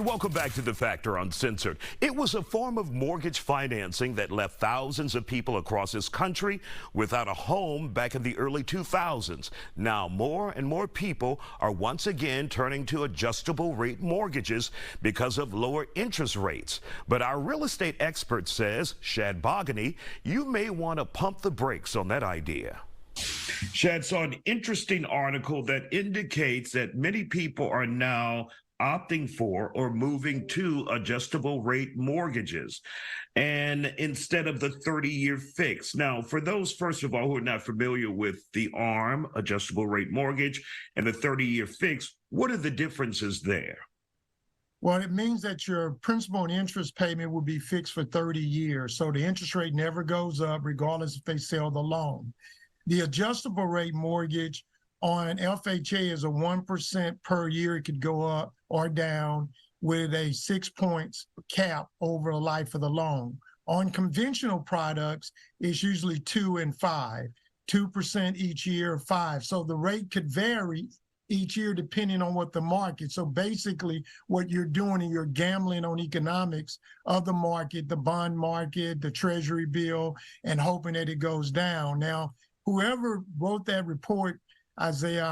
Welcome back to The Factor Uncensored. It was a form of mortgage financing that left thousands of people across this country without a home back in the early 2000s. Now more and more people are once again turning to adjustable rate mortgages because of lower interest rates. But our real estate expert says, Shad Bogany, you may want to pump the brakes on that idea. Shad, saw an interesting article that indicates that many people are now opting for or moving to adjustable rate mortgages and instead of the 30-year fix. Now, for those, first of all, who are not familiar with the ARM, adjustable rate mortgage, and the 30-year fix, what are the differences there? Well, it means that your principal and interest payment will be fixed for 30 years. So the interest rate never goes up regardless if they sell the loan. The adjustable rate mortgage on FHA is a 1% per year. It could go up or down with a 6 points cap over the life of the loan. On conventional products, it's usually 2 and 5, 2% each year, 5. So the rate could vary each year depending on what the market. So basically what you're doing is you're gambling on economics of the market, the bond market, the treasury bill, and hoping that it goes down. Now, whoever wrote that report, Isaiah,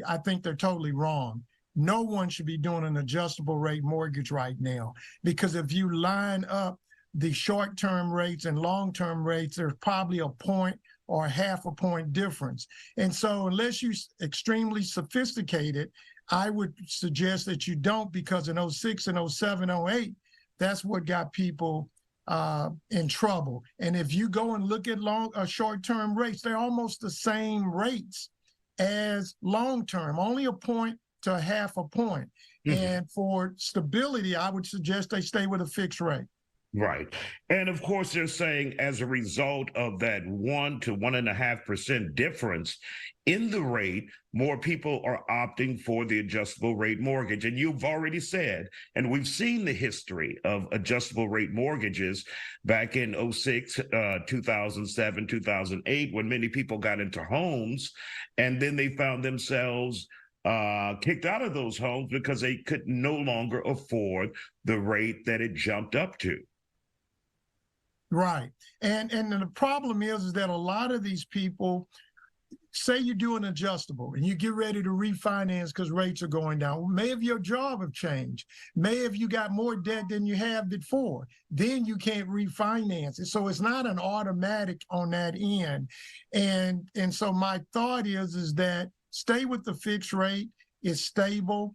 I think they're totally wrong. No one should be doing an adjustable rate mortgage right now, because if you line up the short-term rates and long-term rates, there's probably a point or half a point difference. And so unless you're extremely sophisticated, I would suggest that you don't, because in 06 and 07, 08, that's what got people in trouble. And if you go and look at short-term rates, they're almost the same rates as long-term, only a point to a half a point. Mm-hmm. And for stability, I would suggest they stay with a fixed rate. Right. And of course, they're saying as a result of that 1 to 1.5% difference in the rate, more people are opting for the adjustable rate mortgage. And you've already said, and we've seen the history of adjustable rate mortgages back in 06, 2007, 2008, when many people got into homes and then they found themselves kicked out of those homes because they could no longer afford the rate that it jumped up to. Right. And the problem is that a lot of these people, say you do an adjustable and you get ready to refinance because rates are going down. May have your job have changed. May have you got more debt than you have before. Then you can't refinance it. So it's not an automatic on that end. And so my thought is that stay with the fixed rate. It's stable.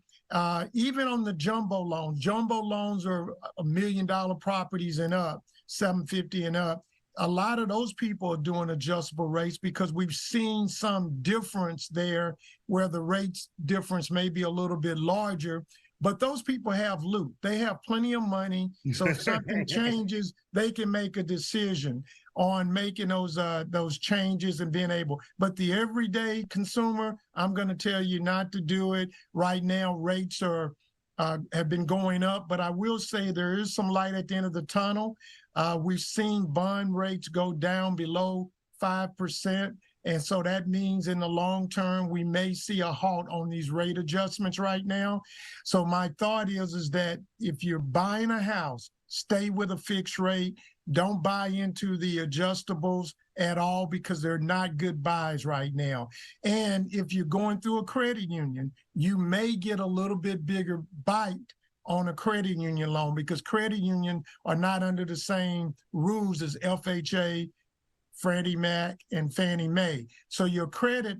Even on the jumbo loans are $1 million properties and up, 750 and up. A lot of those people are doing adjustable rates because we've seen some difference there where the rates difference may be a little bit larger, but those people have loot. They have plenty of money. So if something changes, they can make a decision on making those changes and being able. But the everyday consumer, I'm going to tell you not to do it. Right now, rates have been going up, but I will say there is some light at the end of the tunnel. We've seen bond rates go down below 5%. And so that means in the long term, we may see a halt on these rate adjustments right now. So my thought is that if you're buying a house, stay with a fixed rate. Don't buy into the adjustables at all because they're not good buys right now. And if you're going through a credit union, you may get a little bit bigger bite on a credit union loan because credit unions are not under the same rules as FHA, Freddie Mac, and Fannie Mae. So your credit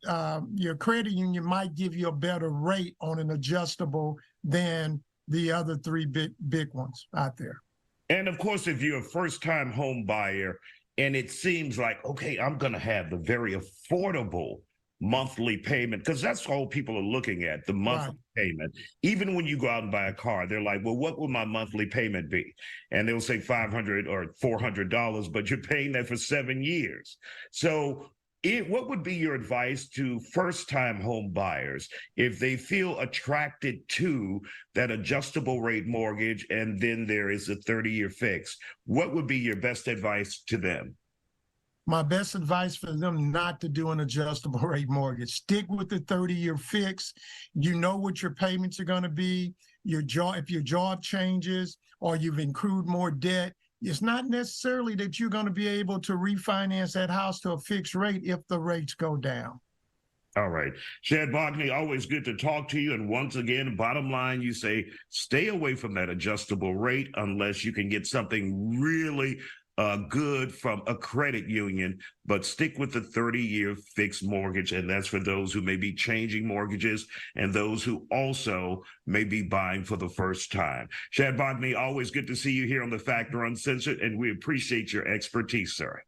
union might give you a better rate on an adjustable than the other three big ones out there. And of course, if you're a first-time home buyer and it seems like, okay, I'm going to have the very affordable monthly payment, because that's all people are looking at, the monthly payment. Even when you go out and buy a car, they're like, well, what will my monthly payment be? And they'll say $500 or $400, but you're paying that for 7 years. So what would be your advice to first-time home buyers if they feel attracted to that adjustable rate mortgage and then there is a 30-year fix? What would be your best advice to them? My best advice for them not to do an adjustable rate mortgage. Stick with the 30-year fix. You know what your payments are going to be. If your job changes or you've accrued more debt, it's not necessarily that you're going to be able to refinance that house to a fixed rate if the rates go down. All right. Chad Bogny, always good to talk to you. And once again, bottom line, you say stay away from that adjustable rate unless you can get something really good from a credit union, but stick with the 30-year fixed mortgage. And that's for those who may be changing mortgages and those who also may be buying for the first time. Chad Bogny, always good to see you here on The Factor Uncensored, and we appreciate your expertise, sir.